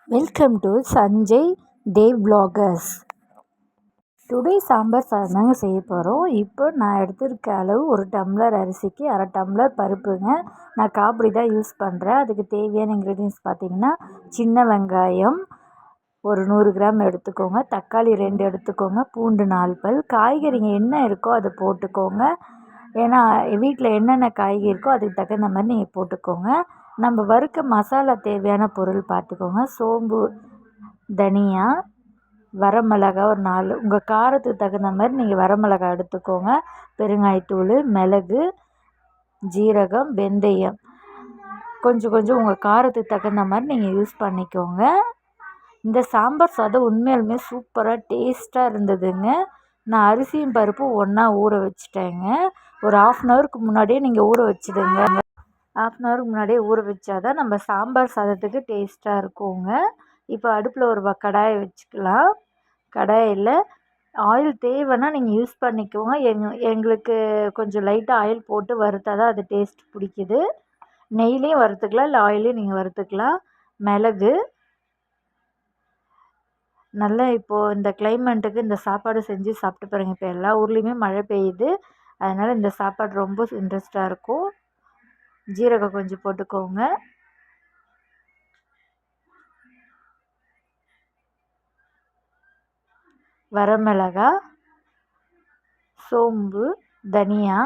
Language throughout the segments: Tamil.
Welcome to Sanjay Dev vloggers. Today sambar சாதம் தாங்க செய்ய போகிறோம். இப்போ நான் எடுத்திருக்க அளவு ஒரு டம்ளர் அரிசிக்கு அரை டம்ளர் பருப்புங்க. நான் காப்பிடி தான் யூஸ் பண்ணுறேன். அதுக்கு தேவையான இன்க்ரீடியன்ஸ் பார்த்திங்கன்னா, சின்ன வெங்காயம் ஒரு 100 கிராம் எடுத்துக்கோங்க, தக்காளி 2 எடுத்துக்கோங்க, பூண்டு 4 பல். காய்கறிங்க என்ன இருக்கோ அதை போட்டுக்கோங்க. ஏன்னா வீட்டில் என்னென்ன காய்கறி இருக்கோ அதுக்கு தகுந்த மாதிரி நீங்கள் போட்டுக்கோங்க. நம்ம வறுக்க மசாலா தேவையான பொருள் பார்த்துக்கோங்க. சோம்பு, தனியா, வரமிளகா ஒரு 4, உங்கள் காரத்துக்கு தகுந்த மாதிரி நீங்கள் வரமிளகா எடுத்துக்கோங்க. பெருங்காயத்தூள், மிளகு, ஜீரகம், வெந்தயம் கொஞ்சம் கொஞ்சம் உங்கள் காரத்துக்கு தகுந்த மாதிரி நீங்கள் யூஸ் பண்ணிக்கோங்க. இந்த சாம்பார் சாதம் உண்மையாலுமே சூப்பராக டேஸ்ட்டாக இருந்ததுங்க. நான் அரிசியும் பருப்பும் ஒன்றா ஊற வச்சுட்டேங்க. ஒரு 1/2 அன் ஹவருக்கு முன்னாடியே நீங்கள் ஊற வச்சுடுங்க. 1/2 அன் ஹவருக்கு முன்னாடியே ஊற வச்சா தான் நம்ம சாம்பார் சாதத்துக்கு டேஸ்ட்டாக இருக்குங்க. இப்போ அடுப்பில் ஒரு கடாயை வச்சுக்கலாம். கடாயில் ஆயில் தேவைன்னா நீங்கள் யூஸ் பண்ணிக்கோங்க. எங்களுக்கு கொஞ்சம் லைட்டாக ஆயில் போட்டு வறுத்தா தான் அது டேஸ்ட் பிடிக்குது. நெய்லேயும் வறுத்துக்கலாம், இல்லை ஆயிலையும் நீங்கள் வறுத்துக்கலாம். மிளகு நல்லா இப்போது இந்த கிளைமேட்டுக்கு இந்த சாப்பாடு செஞ்சு சாப்பிட்டு பாருங்கள். இப்போ எல்லா ஊர்லேயுமே மழை பெய்யுது, அதனால் இந்த சாப்பாடு ரொம்ப இன்ட்ரெஸ்ட்டாக இருக்கும். ஜீரகம் கொஞ்சம் போட்டுக்கோங்க. வரமிளகா, சோம்பு, தனியா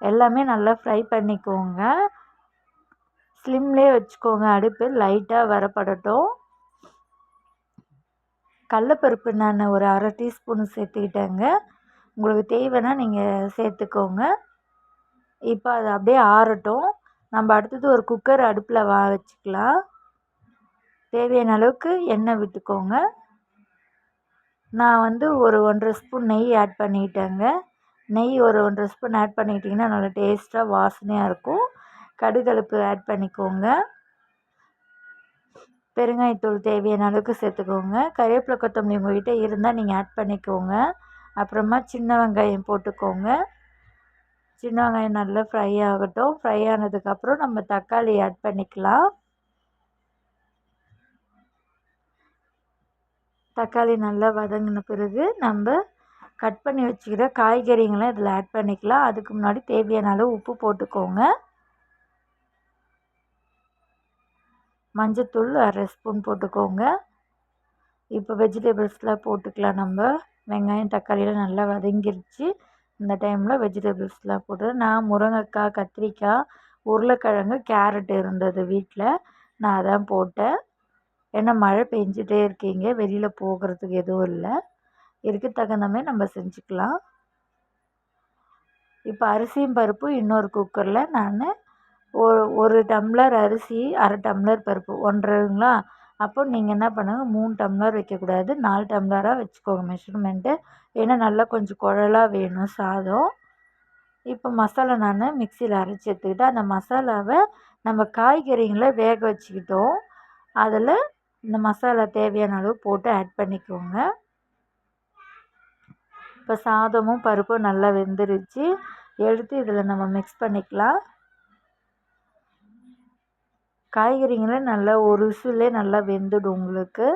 எல்லாமே நல்லா ஃப்ரை பண்ணிக்கோங்க. ஸ்லிம்லேயே வச்சுக்கோங்க, அடுப்பு லைட்டாக வரப்படட்டும். கடலப்பருப்பு நான் ஒரு அரை டீஸ்பூன் சேர்த்துக்கிட்டேங்க. உங்களுக்கு தேவைன்னா நீங்கள் சேர்த்துக்கோங்க. இப்போ அது அப்படியே ஆறட்டும். நம்ம அடுத்தது ஒரு குக்கர் அடுப்பில் வச்சுக்கலாம். தேவையான அளவுக்கு எண்ணெய் விட்டுக்கோங்க. நான் ஒரு 1.5 ஸ்பூன் நெய் ஆட் பண்ணிக்கிட்டேங்க. நெய் ஒரு 1.5 ஸ்பூன் ஆட் பண்ணிக்கிட்டிங்கன்னா நல்லா டேஸ்ட்டாக வாசனையாக இருக்கும். கடுகடுப்பு ஆட் பண்ணிக்கோங்க. பெருங்காயத்தூள் தேவையான அளவுக்கு சேர்த்துக்கோங்க. கறிவேப்பிலை, கொத்தமல்லி உங்கள்கிட்ட இருந்தால் நீங்கள் ஆட் பண்ணிக்கோங்க. அப்புறமா சின்ன வெங்காயம் போட்டுக்கோங்க. சின்ன வெங்காயம் நல்லா ஃப்ரை ஆகட்டும். ஃப்ரை ஆனதுக்கப்புறம் நம்ம தக்காளி ஆட் பண்ணிக்கலாம். தக்காளி நல்லா வதங்கின பிறகு நம்ம கட் பண்ணி வச்சுக்கிற காய்கறிங்களை இதில் ஆட் பண்ணிக்கலாம். அதுக்கு முன்னாடி தேவையான அளவு உப்பு போட்டுக்கோங்க. மஞ்சத்தூள் அரை ஸ்பூன் போட்டுக்கோங்க. இப்போ வெஜிடபிள்ஸ்லாம் போட்டுக்கலாம். நம்ம வெங்காயம், தக்காளியெலாம் நல்லா வதங்கிருச்சு. இந்த டைமில் வெஜிடபிள்ஸ்லாம் போட்டு நான் முருங்கைக்காய், கத்திரிக்காய், உருளைக்கிழங்கு, கேரட் இருந்தது வீட்டில், நான் அதான் போட்டேன். ஏன்னா மழை பெஞ்சிட்டே இருக்கீங்க, வெளியில் போகிறதுக்கு எதுவும் இல்லை, இதுக்கு தகுந்த மாதிரி நம்ம செஞ்சுக்கலாம். இப்போ அரிசியும் பருப்பும் இன்னொரு குக்கரில் நான் ஒரு டம்ளர் அரிசி, அரை டம்ளர் பருப்பு 1.5ங்களா. அப்போ நீங்கள் என்ன பண்ணுங்கள், 3 டம்ளர் வைக்கக்கூடாது, 4 டம்ளராக வச்சுக்கோங்க மெஷர்மெண்ட்டு. ஏன்னா நல்லா கொஞ்சம் குழலாக வேணும் சாதம். இப்போ மசாலா நான் மிக்சியில் அரைச்சி எடுத்துக்கிட்டு அந்த மசாலாவை நம்ம காய்கறிங்களை வேக வச்சுக்கிட்டோம், அதில் இந்த மசாலா தேவையான அளவு போட்டு ஆட் பண்ணிக்கோங்க. இப்போ சாதமும் பருப்பும் நல்லா வெந்துருச்சு. எடுத்து இதில் நம்ம மிக்ஸ் பண்ணிக்கலாம். காய்கறிங்களை நல்லா ஒரு விசிலே நல்லா வெந்துடும் உங்களுக்கு.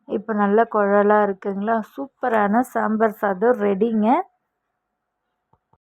இப்போ நல்லா குழலாக இருக்குங்களா. சூப்பரான சாம்பார் சாதம் ரெடிங்க.